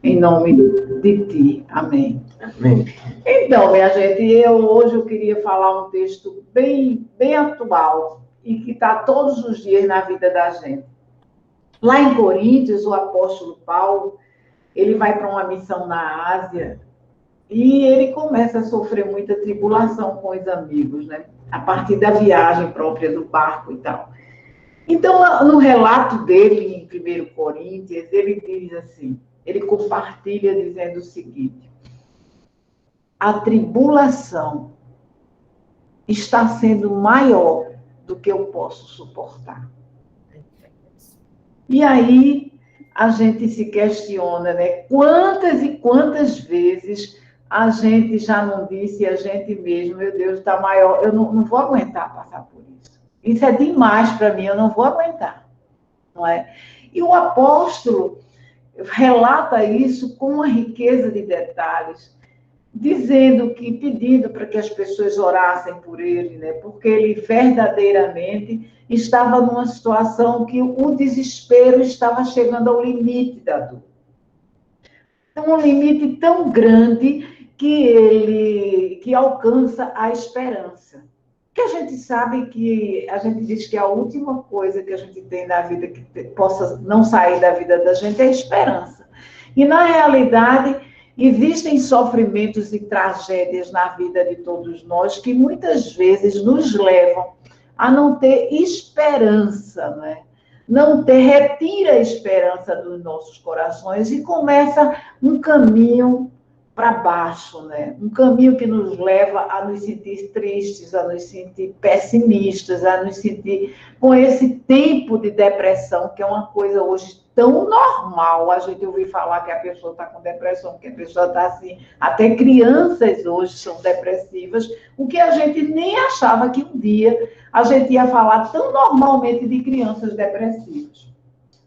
em nome de ti. Amém. Amém. Então, minha gente, hoje eu queria falar um texto bem atual e que está todos os dias na vida da gente. Lá em Coríntios, o apóstolo Paulo, ele vai para uma missão na Ásia e ele começa a sofrer muita tribulação com os amigos, né? A partir da viagem própria do barco e tal. Então, no relato dele, em 1 Coríntios, ele diz assim, ele compartilha dizendo o seguinte: a tribulação está sendo maior do que eu posso suportar. E aí a gente se questiona, né? Quantas e quantas vezes a gente já não disse a gente mesmo, meu Deus, está maior, eu não vou aguentar passar por isso. Isso é demais para mim, eu não vou aguentar. Não é? E o apóstolo relata isso com uma riqueza de detalhes, dizendo que, pedindo para que as pessoas orassem por ele, né? Porque ele verdadeiramente estava numa situação que o desespero estava chegando ao limite da dor. Um limite tão grande que alcança a esperança. Porque a gente sabe que, a gente diz que a última coisa que a gente tem na vida que possa não sair da vida da gente é a esperança. E, na realidade, existem sofrimentos e tragédias na vida de todos nós que muitas vezes nos levam a não ter esperança, né? Não ter, retira a esperança dos nossos corações e começa um caminho para baixo, né? Um caminho que nos leva a nos sentir tristes, a nos sentir pessimistas, a nos sentir com esse tempo de depressão, que é uma coisa hoje tão normal. A gente ouvir falar que a pessoa está com depressão, que a pessoa está assim. Até crianças hoje são depressivas, o que a gente nem achava que um dia a gente ia falar tão normalmente de crianças depressivas.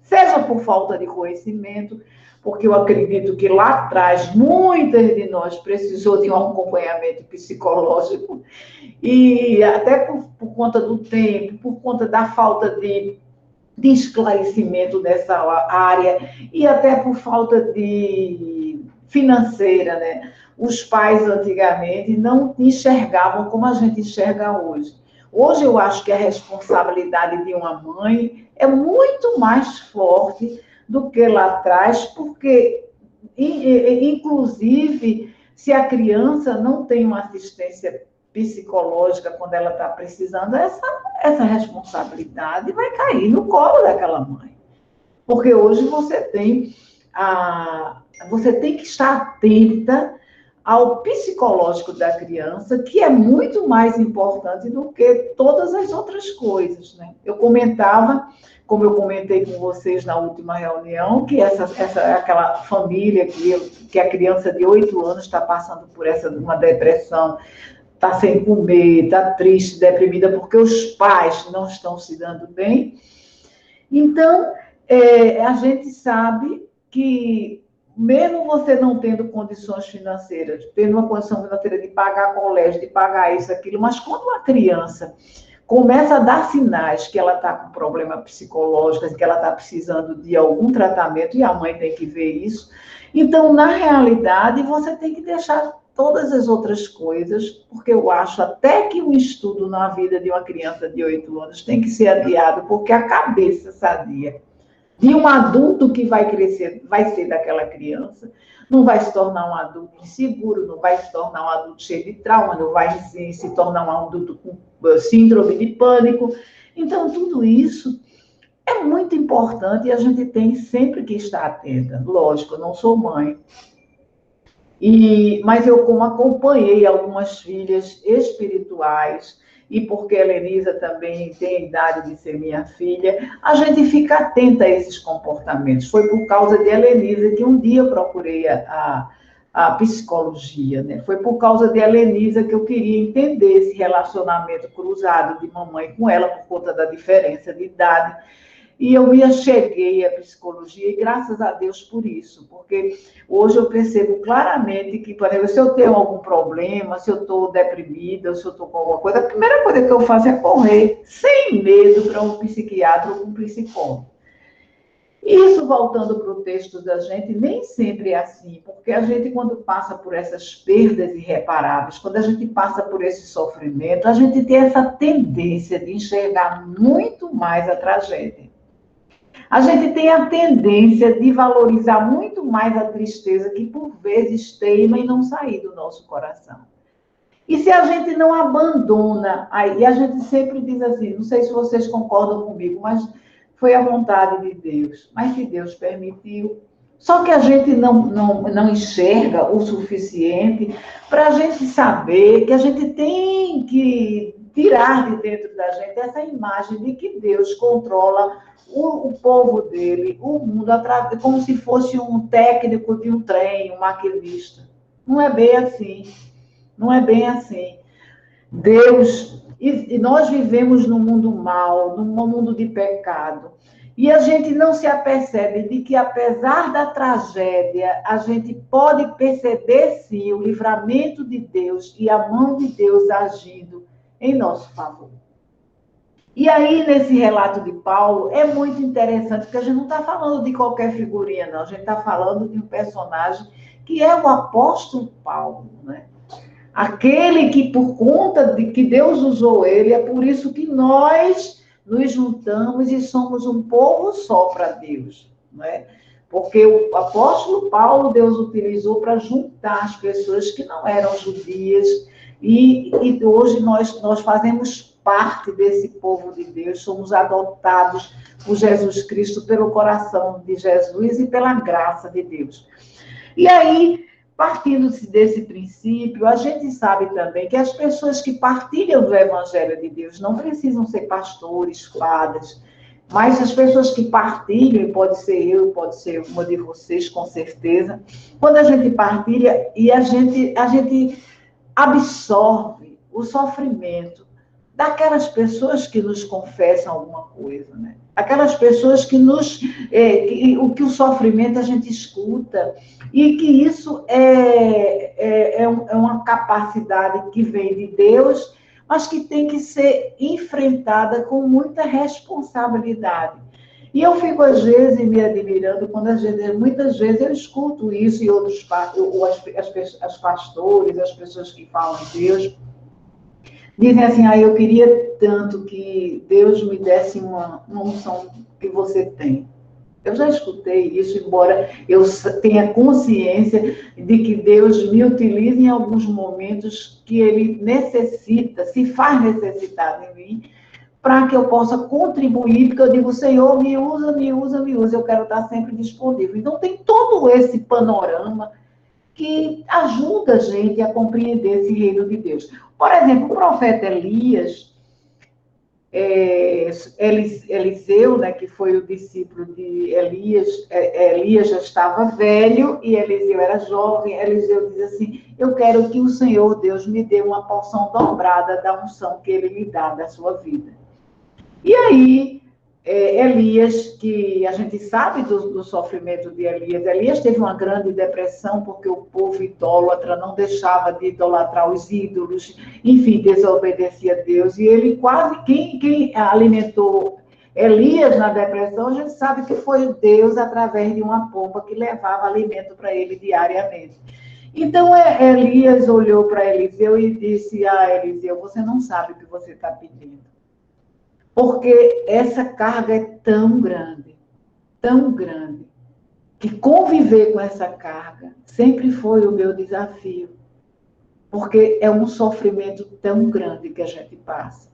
Seja por falta de conhecimento, porque eu acredito que lá atrás muitas de nós precisou de um acompanhamento psicológico, e até por conta do tempo, por conta da falta de esclarecimento nessa área, e até por falta de financeira, né? Os pais antigamente não enxergavam como a gente enxerga hoje. Hoje eu acho que a responsabilidade de uma mãe é muito mais forte do que lá atrás, porque, inclusive, se a criança não tem uma assistência psicológica quando ela está precisando, essa responsabilidade vai cair no colo daquela mãe. Porque hoje você tem que estar atenta ao psicológico da criança, que é muito mais importante do que todas as outras coisas, né? Eu comentava, como eu comentei com vocês na última reunião, que aquela família que a criança de 8 anos está passando por uma depressão, está sem comer, está triste, deprimida, porque os pais não estão se dando bem. Então, a gente sabe que, mesmo você não tendo condições financeiras, tendo uma condição financeira de pagar colégio, de pagar isso, aquilo, mas quando uma criança começa a dar sinais que ela está com problema psicológico, que ela está precisando de algum tratamento, e a mãe tem que ver isso, então, na realidade, você tem que deixar todas as outras coisas, porque eu acho até que um estudo na vida de uma criança de 8 anos tem que ser adiado, porque a cabeça sadia de um adulto que vai crescer, vai ser daquela criança, não vai se tornar um adulto inseguro, não vai se tornar um adulto cheio de trauma, não vai se tornar um adulto com síndrome de pânico. Então, tudo isso é muito importante e a gente tem sempre que estar atenta. Lógico, eu não sou mãe, mas eu, como acompanhei algumas filhas espirituais, e porque a Helenisa também tem a idade de ser minha filha, a gente fica atenta a esses comportamentos. Foi por causa de Helenisa que um dia eu procurei a psicologia, né? Foi por causa de Helenisa que eu queria entender esse relacionamento cruzado de mamãe com ela, por conta da diferença de idade. E eu me acheguei à psicologia, e graças a Deus por isso, porque hoje eu percebo claramente que, por exemplo, se eu tenho algum problema, se eu estou deprimida, se eu estou com alguma coisa, a primeira coisa que eu faço é correr, sem medo, para um psiquiatra ou um psicólogo. Isso, voltando para o texto da gente, nem sempre é assim, porque a gente, quando passa por essas perdas irreparáveis, quando a gente passa por esse sofrimento, a gente tem essa tendência de enxergar muito mais a tragédia. A gente tem a tendência de valorizar muito mais a tristeza que, por vezes, teima em não sair do nosso coração. E se a gente não abandona, aí a gente sempre diz assim, não sei se vocês concordam comigo, mas foi a vontade de Deus, mas que Deus permitiu. Só que a gente não enxerga o suficiente para a gente saber que a gente tem que tirar de dentro da gente essa imagem de que Deus controla o povo dele, o mundo, como se fosse um técnico de um trem, um maquinista. Não é bem assim. Não é bem assim. Deus, e nós vivemos num mundo mau, num mundo de pecado. E a gente não se apercebe de que, apesar da tragédia, a gente pode perceber, sim, o livramento de Deus e a mão de Deus agindo em nosso favor. E aí, nesse relato de Paulo, é muito interessante, porque a gente não está falando de qualquer figurinha, não. A gente está falando de um personagem que é o apóstolo Paulo, né? Aquele que, por conta de que Deus usou ele, é por isso que nós nos juntamos e somos um povo só para Deus, não é? Porque o apóstolo Paulo, Deus utilizou para juntar as pessoas que não eram judias, e hoje nós fazemos parte desse povo de Deus, somos adotados por Jesus Cristo, pelo coração de Jesus e pela graça de Deus. E aí, partindo-se desse princípio, a gente sabe também que as pessoas que partilham do Evangelho de Deus não precisam ser pastores, padres, mas as pessoas que partilham, pode ser eu, pode ser uma de vocês, com certeza, quando a gente partilha e a gente absorve o sofrimento daquelas pessoas que nos confessam alguma coisa, né? Aquelas pessoas que o sofrimento a gente escuta, e que isso é uma capacidade que vem de Deus, mas que tem que ser enfrentada com muita responsabilidade. E eu fico, às vezes, me admirando quando, muitas vezes, eu escuto isso e outros, as pastores, as pessoas que falam de Deus, dizem assim, eu queria tanto que Deus me desse uma unção que você tem. Eu já escutei isso, embora eu tenha consciência de que Deus me utiliza em alguns momentos que Ele necessita, se faz necessitado em mim, para que eu possa contribuir, porque eu digo, Senhor, me usa, me usa, me usa, eu quero estar sempre disponível. Então, tem todo esse panorama que ajuda a gente a compreender esse reino de Deus. Por exemplo, o profeta Elias, Eliseu, né, que foi o discípulo de Elias, Elias já estava velho e Eliseu era jovem. Eliseu diz assim, eu quero que o Senhor Deus me dê uma porção dobrada da unção que Ele me dá da sua vida. E aí, Elias, que a gente sabe do sofrimento de Elias, Elias teve uma grande depressão porque o povo idólatra não deixava de idolatrar os ídolos, enfim, desobedecia a Deus, e ele quase, quem alimentou Elias na depressão, a gente sabe que foi Deus através de uma pomba que levava alimento para ele diariamente. Então, Elias olhou para Eliseu e disse, Eliseu, você não sabe o que você está pedindo. Porque essa carga é tão grande, que conviver com essa carga sempre foi o meu desafio. Porque é um sofrimento tão grande que a gente passa.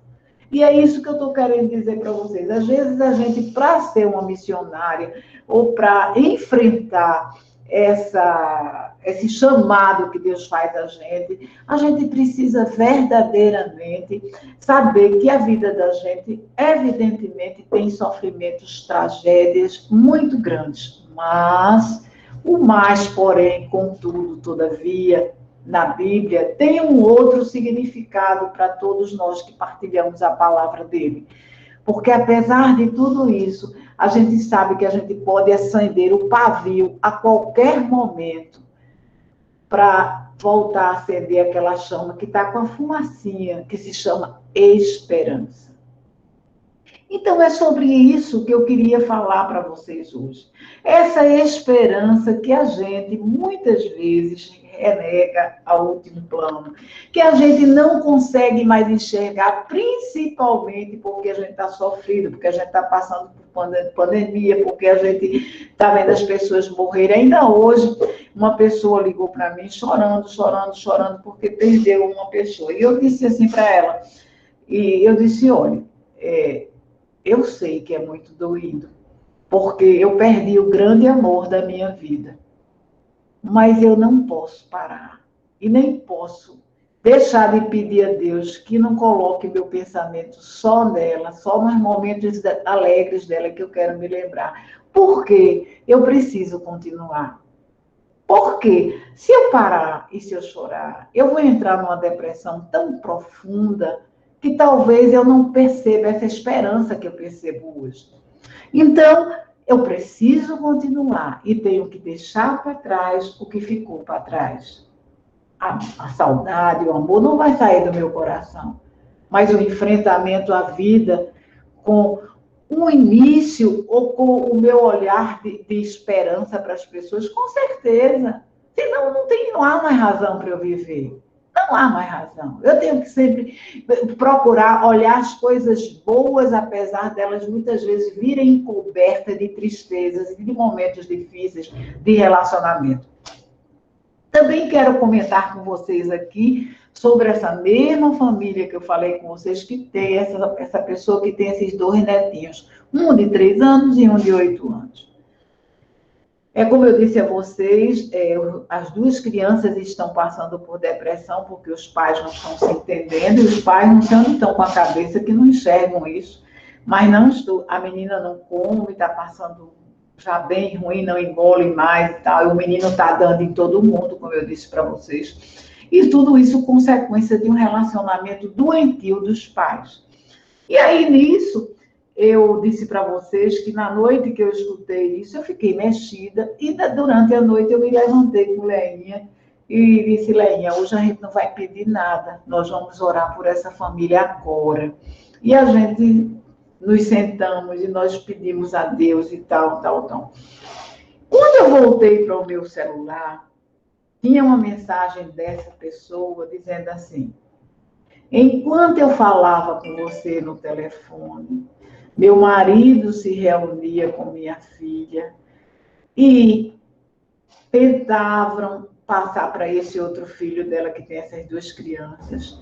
E é isso que eu estou querendo dizer para vocês. Às vezes a gente, para ser uma missionária, ou para enfrentar esse chamado que Deus faz a gente precisa verdadeiramente saber que a vida da gente, evidentemente, tem sofrimentos, tragédias muito grandes, mas o mais, porém, contudo, todavia, na Bíblia, tem um outro significado para todos nós que partilhamos a palavra dele. Porque, apesar de tudo isso, a gente sabe que a gente pode acender o pavio a qualquer momento para voltar a acender aquela chama que está com a fumacinha, que se chama esperança. Então, é sobre isso que eu queria falar para vocês hoje. Essa esperança que a gente, muitas vezes, renega ao último plano, que a gente não consegue mais enxergar, principalmente porque a gente está sofrendo, porque a gente está passando por pandemia, porque a gente está vendo as pessoas morrerem. Ainda hoje, uma pessoa ligou para mim chorando, chorando, chorando, porque perdeu uma pessoa. E eu disse assim para ela, e eu disse, olha, eu sei que é muito doído, porque eu perdi o grande amor da minha vida. Mas eu não posso parar. E nem posso deixar de pedir a Deus que não coloque meu pensamento só nela, só nos momentos alegres dela que eu quero me lembrar. Porque eu preciso continuar. Porque se eu parar e se eu chorar, eu vou entrar numa depressão tão profunda que talvez eu não perceba essa esperança que eu percebo hoje. Então, eu preciso continuar e tenho que deixar para trás o que ficou para trás. A saudade, o amor não vai sair do meu coração, mas o enfrentamento à vida com um início ou com o meu olhar de esperança para as pessoas, com certeza. Senão não há mais razão para eu viver. Não há mais razão. Eu tenho que sempre procurar olhar as coisas boas, apesar delas muitas vezes virem cobertas de tristezas e de momentos difíceis de relacionamento. Também quero comentar com vocês aqui sobre essa mesma família que eu falei com vocês, que tem essa pessoa que tem esses 2 netinhos, um de 3 anos e um de 8 anos. Como eu disse a vocês, as 2 crianças estão passando por depressão porque os pais não estão se entendendo e os pais não sei onde estão com a cabeça que não enxergam isso. Mas a menina não come, está passando já bem ruim, não engole mais e tal, e o menino está dando em todo mundo, como eu disse para vocês. E tudo isso consequência de um relacionamento doentio dos pais. E aí, nisso, eu disse para vocês que na noite que eu escutei isso, eu fiquei mexida, e durante a noite eu me levantei com Leinha e disse, Leinha, hoje a gente não vai pedir nada, nós vamos orar por essa família agora. E a gente nos sentamos e nós pedimos a Deus e tal. Quando eu voltei para o meu celular, tinha uma mensagem dessa pessoa dizendo assim, enquanto eu falava com você no telefone, meu marido se reunia com minha filha e tentavam passar para esse outro filho dela, que tem essas 2 crianças,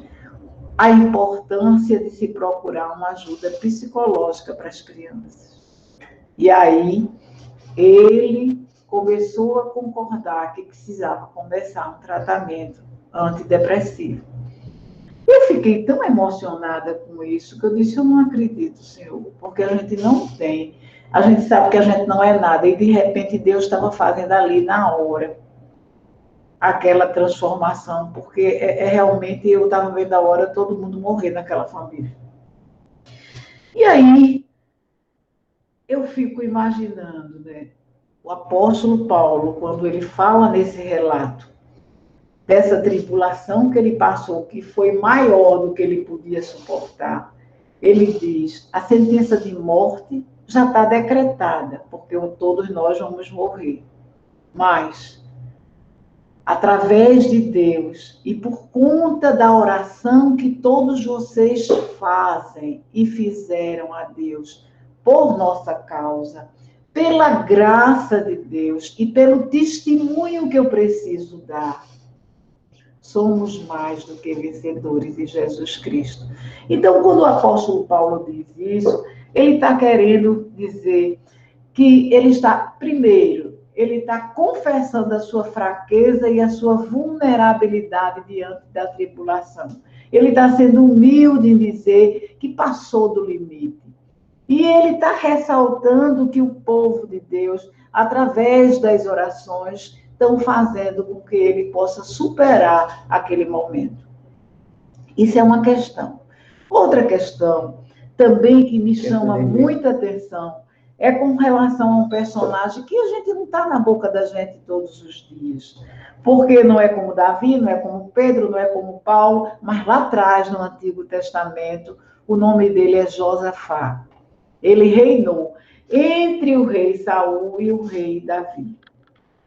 a importância de se procurar uma ajuda psicológica para as crianças. E aí, ele começou a concordar que precisava começar um tratamento antidepressivo. Eu fiquei tão emocionada com isso que eu disse, eu não acredito, Senhor, porque a gente não tem. A gente sabe que a gente não é nada e, de repente, Deus estava fazendo ali, na hora, aquela transformação, porque realmente eu estava vendo a hora todo mundo morrer naquela família. E aí, eu fico imaginando, né, o apóstolo Paulo, quando ele fala nesse relato, dessa tribulação que ele passou, que foi maior do que ele podia suportar, ele diz, a sentença de morte já está decretada, porque todos nós vamos morrer. Mas, através de Deus e por conta da oração que todos vocês fazem e fizeram a Deus por nossa causa, pela graça de Deus e pelo testemunho que eu preciso dar, somos mais do que vencedores de Jesus Cristo. Então, quando o apóstolo Paulo diz isso, ele está querendo dizer que ele está, primeiro, ele está confessando a sua fraqueza e a sua vulnerabilidade diante da tribulação. Ele está sendo humilde em dizer que passou do limite. E ele está ressaltando que o povo de Deus, através das orações, estão fazendo com que ele possa superar aquele momento. Isso é uma questão. Outra questão, também que me chama muita atenção, é com relação a um personagem que a gente não está na boca da gente todos os dias. Porque não é como Davi, não é como Pedro, não é como Paulo, mas lá atrás, no Antigo Testamento, o nome dele é Josafá. Ele reinou entre o rei Saul e o rei Davi.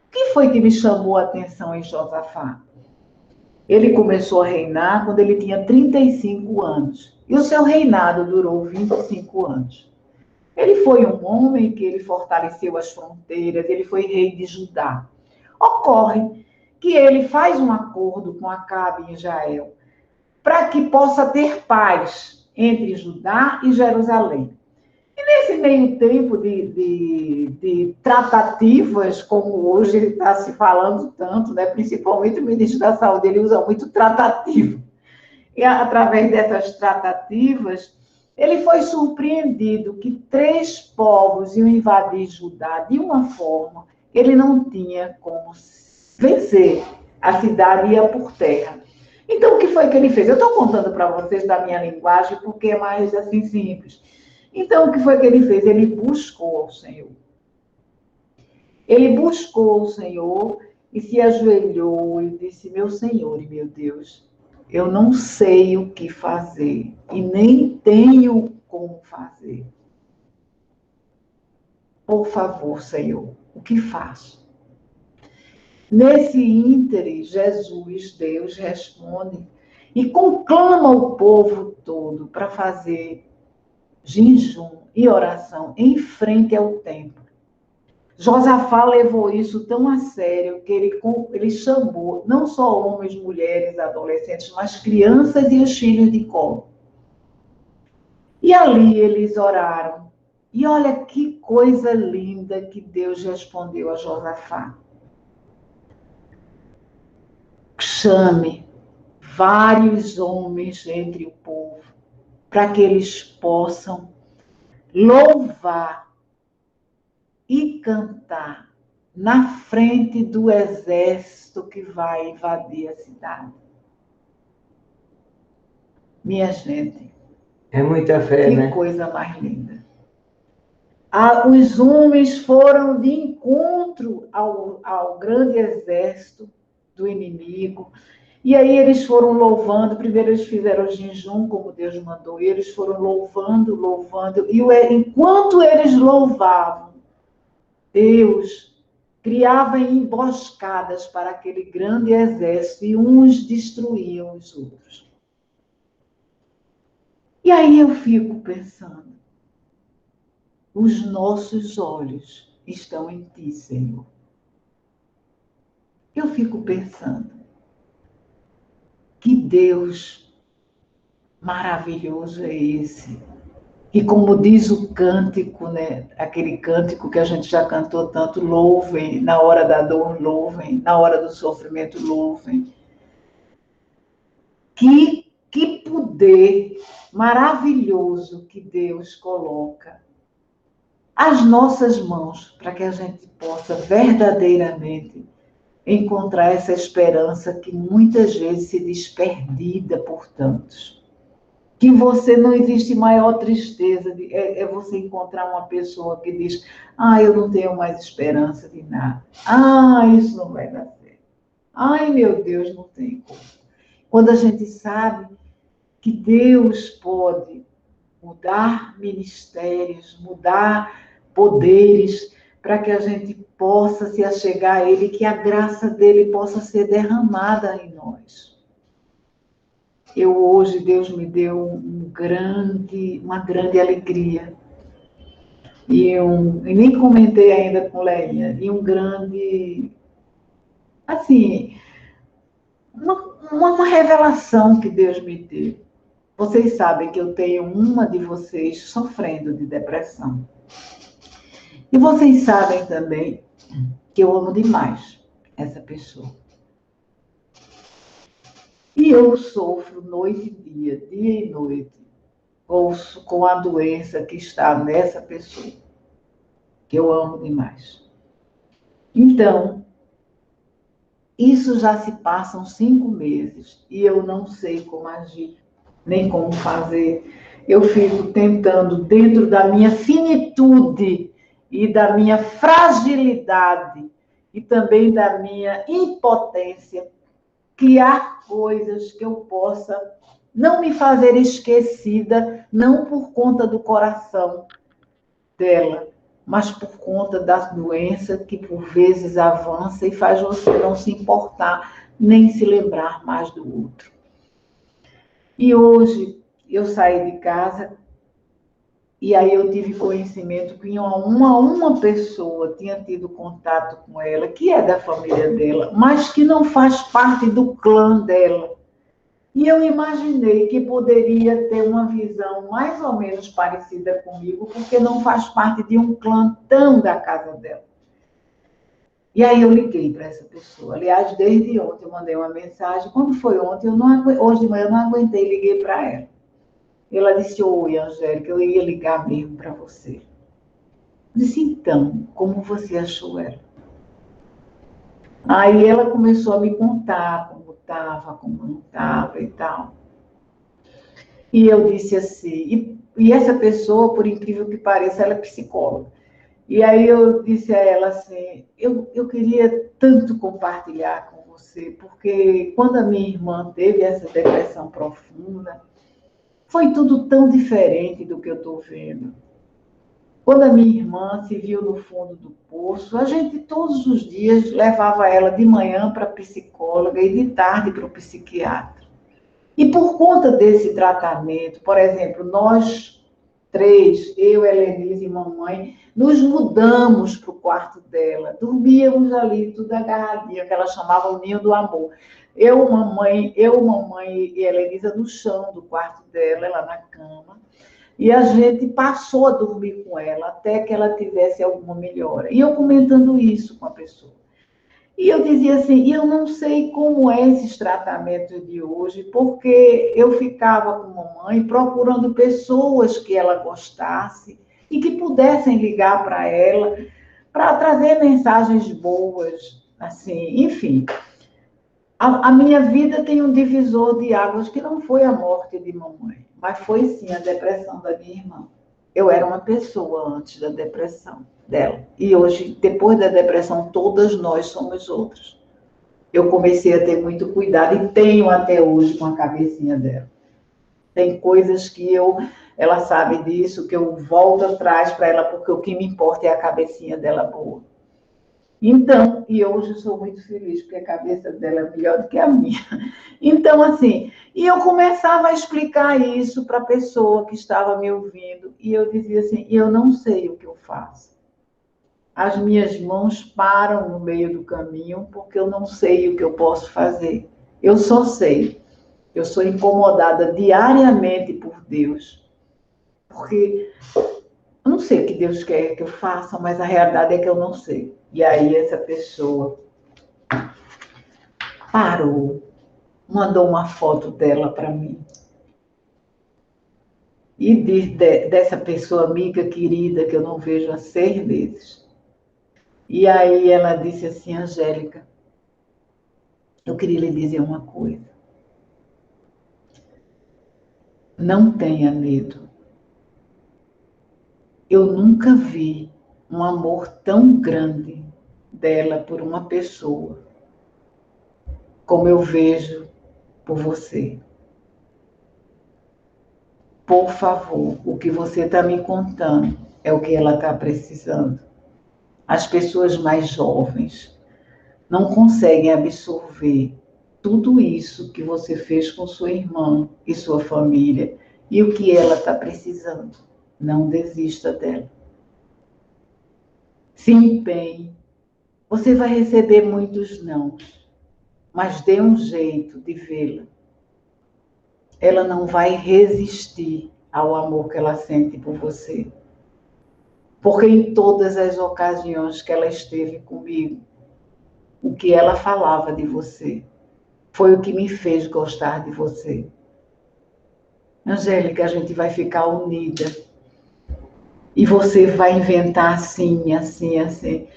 O que foi que me chamou a atenção em Josafá? Ele começou a reinar quando ele tinha 35 anos. E o seu reinado durou 25 anos. Ele foi um homem que ele fortaleceu as fronteiras, ele foi rei de Judá. Ocorre que ele faz um acordo com Acabe em Israel para que possa ter paz entre Judá e Jerusalém. E nesse meio tempo de tratativas, como hoje ele está se falando tanto, né? Principalmente o ministro da Saúde, ele usa muito tratativa. E através dessas tratativas, ele foi surpreendido que 3 povos iam invadir Judá de uma forma que ele não tinha como vencer. A cidade ia por terra. Então, o que foi que ele fez? Eu estou contando para vocês da minha linguagem porque é mais assim simples. Então, o que foi que ele fez? Ele buscou ao Senhor. Ele buscou o Senhor e se ajoelhou e disse: meu Senhor e meu Deus, eu não sei o que fazer e nem tenho como fazer. Por favor, Senhor, o que faço? Nesse íntere, Jesus, Deus, responde e conclama o povo todo para fazer jejum e oração em frente ao templo. Josafá levou isso tão a sério que ele chamou não só homens, mulheres, adolescentes, mas crianças e os filhos de colo. E ali eles oraram. E olha que coisa linda que Deus respondeu a Josafá. Chame vários homens entre o povo para que eles possam louvar e cantar na frente do exército que vai invadir a cidade. Minha gente, É muita fé, que né? coisa mais linda. Os homens foram de encontro ao grande exército do inimigo. E aí eles foram louvando. Primeiro eles fizeram o jejum, como Deus mandou. E eles foram louvando, louvando. E enquanto eles louvavam, Deus criava emboscadas para aquele grande exército e uns destruíam os outros. E aí eu fico pensando, os nossos olhos estão em ti, Senhor. Eu fico pensando, que Deus maravilhoso é esse? E como diz o cântico, né? Aquele cântico que a gente já cantou tanto, louvem, na hora da dor, louvem, na hora do sofrimento, louvem. Que poder maravilhoso que Deus coloca às nossas mãos para que a gente possa verdadeiramente encontrar essa esperança que muitas vezes se diz perdida por tantos. Que você não existe maior tristeza é você encontrar uma pessoa que diz: eu não tenho mais esperança de nada. Isso não vai dar certo. Meu Deus, não tem como. Quando a gente sabe que Deus pode mudar ministérios, mudar poderes, para que a gente possa se achegar a Ele, que a graça dele possa ser derramada em nós. Hoje, Deus me deu uma grande alegria. E nem comentei ainda com Leinha, e um grande, assim, uma revelação que Deus me deu. Vocês sabem que eu tenho uma de vocês sofrendo de depressão. E vocês sabem também que eu amo demais essa pessoa. E eu sofro noite e dia e noite, com a doença que está nessa pessoa, que eu amo demais. Então, isso já se passam 5 meses e eu não sei como agir, nem como fazer. Eu fico tentando, dentro da minha finitude e da minha fragilidade e também da minha impotência, criar coisas que eu possa não me fazer esquecida, não por conta do coração, dela, mas por conta da doença que por vezes avança e faz você não se importar, nem se lembrar mais do outro. E hoje eu saí de casa e aí eu tive conhecimento que uma pessoa tinha tido contato com ela, que é da família dela, mas que não faz parte do clã dela. E eu imaginei que poderia ter uma visão mais ou menos parecida comigo, porque não faz parte de um clã tão da casa dela. E aí eu liguei para essa pessoa. Aliás, desde ontem eu mandei uma mensagem. Quando foi ontem, hoje de manhã eu não aguentei, liguei para ela. Ela disse: oi, Angélica, eu ia ligar mesmo para você. Eu disse: então, como você achou ela? Aí ela começou a me contar como estava, como não estava e tal. E eu disse assim, e essa pessoa, por incrível que pareça, ela é psicóloga. E aí eu disse a ela assim, eu queria tanto compartilhar com você, porque quando a minha irmã teve essa depressão profunda, foi tudo tão diferente do que eu estou vendo. Quando a minha irmã se viu no fundo do poço, a gente todos os dias levava ela de manhã para a psicóloga e de tarde para o psiquiatra. E por conta desse tratamento, por exemplo, nós três, eu, Helenise e mamãe, nos mudamos para o quarto dela. Dormíamos ali, tudo agarradinho, que ela chamava o ninho do amor. Mamãe e Helenisa no chão do quarto dela, ela na cama. E a gente passou a dormir com ela até que ela tivesse alguma melhora. E eu comentando isso com a pessoa. E eu dizia assim, e eu não sei como é esses tratamentos de hoje, porque eu ficava com a mamãe procurando pessoas que ela gostasse e que pudessem ligar para ela, para trazer mensagens boas, assim, enfim. A minha vida tem um divisor de águas que não foi a morte de mamãe, mas foi sim a depressão da minha irmã. Eu era uma pessoa antes da depressão dela. E hoje, depois da depressão, todas nós somos outros. Eu comecei a ter muito cuidado e tenho até hoje com a cabecinha dela. Tem coisas que ela sabe disso, que eu volto atrás para ela, porque o que me importa é a cabecinha dela boa. Então, e hoje eu sou muito feliz, porque a cabeça dela é melhor do que a minha. Então, assim, e eu começava a explicar isso para a pessoa que estava me ouvindo, e eu dizia assim, eu não sei o que eu faço. As minhas mãos param no meio do caminho, porque eu não sei o que eu posso fazer. Eu só sei, eu sou incomodada diariamente por Deus, porque eu não sei o que Deus quer que eu faça, mas a realidade é que eu não sei. E aí essa pessoa parou, mandou uma foto dela para mim. E dessa pessoa amiga, querida, que eu não vejo há 6 meses. E aí ela disse assim, Angélica, eu queria lhe dizer uma coisa. Não tenha medo. Eu nunca vi um amor tão grande dela por uma pessoa como eu vejo por você. Por favor, o que você está me contando é o que ela está precisando. As pessoas mais jovens não conseguem absorver tudo isso que você fez com sua irmã e sua família e o que ela está precisando. Não desista dela. Se empenhe. Você vai receber muitos não, mas dê um jeito de vê-la. Ela não vai resistir ao amor que ela sente por você. Porque em todas as ocasiões que ela esteve comigo, o que ela falava de você foi o que me fez gostar de você. Angélica, a gente vai ficar unida. E você vai inventar assim, assim, assim.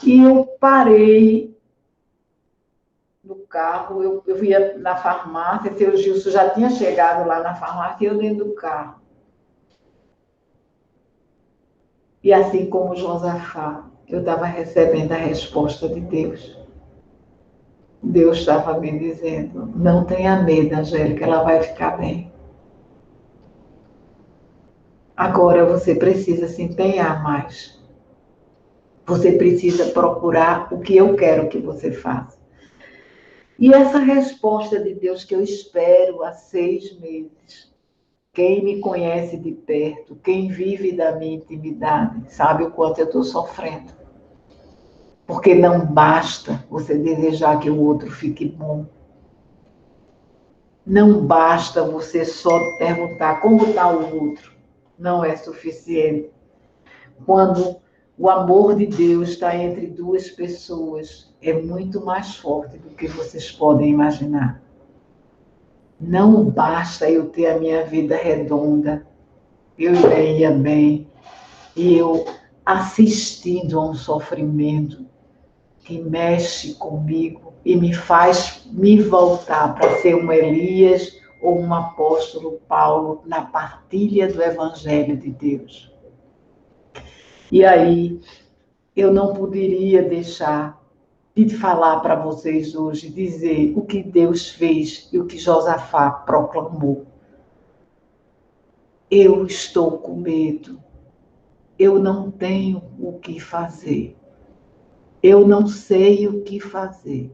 E eu parei no carro, eu ia na farmácia, seu Gilson já tinha chegado lá na farmácia, e eu dentro do carro. E assim como Josafá, eu estava recebendo a resposta de Deus. Deus estava me dizendo, não tenha medo, Angélica, ela vai ficar bem. Agora você precisa se empenhar mais. Você precisa procurar o que eu quero que você faça. E essa resposta de Deus que eu espero há 6 meses. Quem me conhece de perto, quem vive da minha intimidade, sabe o quanto eu estou sofrendo. Porque não basta você desejar que o outro fique bom. Não basta você só perguntar como está o outro. Não é suficiente. Quando o amor de Deus está entre duas pessoas, é muito mais forte do que vocês podem imaginar. Não basta eu ter a minha vida redonda, eu ia bem, e eu assistindo a um sofrimento que mexe comigo e me faz me voltar para ser um Elias ou um apóstolo Paulo na partilha do Evangelho de Deus. E aí, eu não poderia deixar de falar para vocês hoje, dizer o que Deus fez e o que Josafá proclamou. Eu estou com medo. Eu não tenho o que fazer. Eu não sei o que fazer.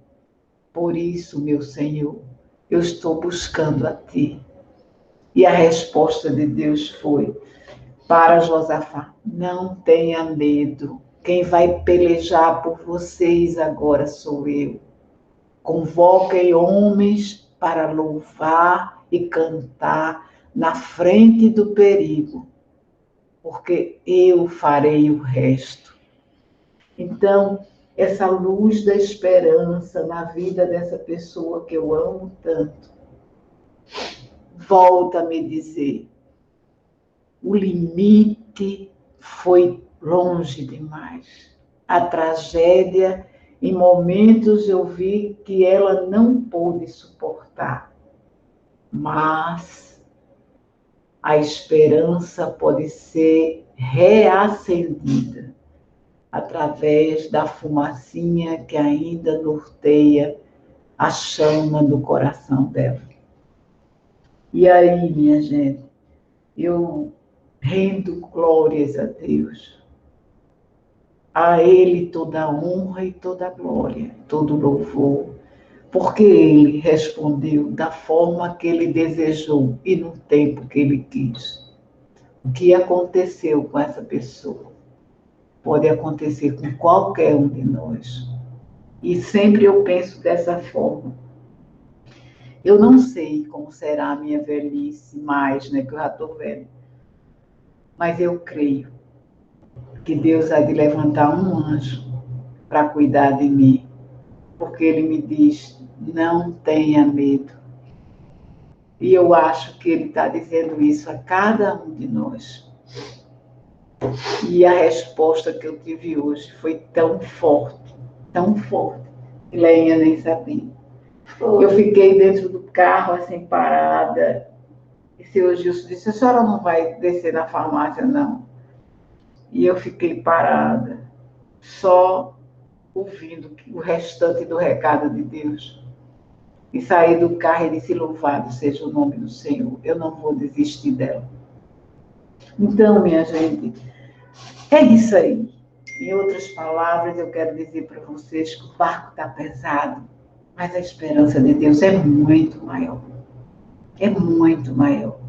Por isso, meu Senhor, eu estou buscando a Ti. E a resposta de Deus foi para Josafá: não tenha medo. Quem vai pelejar por vocês agora sou eu. Convoquem homens para louvar e cantar na frente do perigo, porque eu farei o resto. Então, essa luz da esperança na vida dessa pessoa que eu amo tanto, volta a me dizer: o limite foi longe demais. A tragédia, em momentos eu vi que ela não pôde suportar, mas a esperança pode ser reacendida através da fumacinha que ainda norteia a chama do coração dela. E aí, minha gente, eu rendo glórias a Deus. A Ele toda a honra e toda a glória, todo o louvor, porque Ele respondeu da forma que Ele desejou e no tempo que Ele quis. O que aconteceu com essa pessoa pode acontecer com qualquer um de nós. E sempre eu penso dessa forma. Eu não sei como será a minha velhice mais, né, que eu já estou velha. Mas eu creio que Deus há de levantar um anjo para cuidar de mim. Porque Ele me diz, não tenha medo. E eu acho que Ele está dizendo isso a cada um de nós. E a resposta que eu tive hoje foi tão forte, que Leinha nem sabia. Eu fiquei dentro do carro, assim, parada. E o senhor Gilson disse, a senhora não vai descer na farmácia, não. E eu fiquei parada, só ouvindo o restante do recado de Deus. E saí do carro e disse, louvado seja o nome do Senhor. Eu não vou desistir dela. Então, minha gente, é isso aí. Em outras palavras, eu quero dizer para vocês que o barco está pesado, mas a esperança de Deus é muito maior. É muito maior.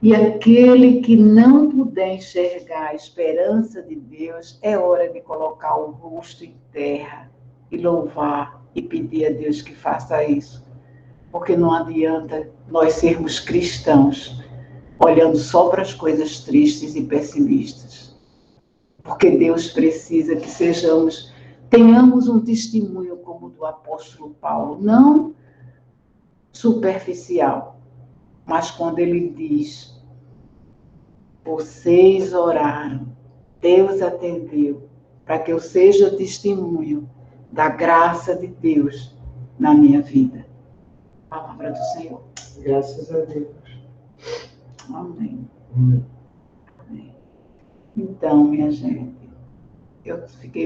E aquele que não puder enxergar a esperança de Deus, é hora de colocar o rosto em terra e louvar e pedir a Deus que faça isso. Porque não adianta nós sermos cristãos olhando só para as coisas tristes e pessimistas. Porque Deus precisa que tenhamos um testemunho como o do apóstolo Paulo, não superficial, mas quando ele diz, vocês oraram, Deus atendeu, para que eu seja testemunho da graça de Deus na minha vida. Palavra do Senhor. Graças a Deus. Amém. Amém. Então, minha gente, eu fiquei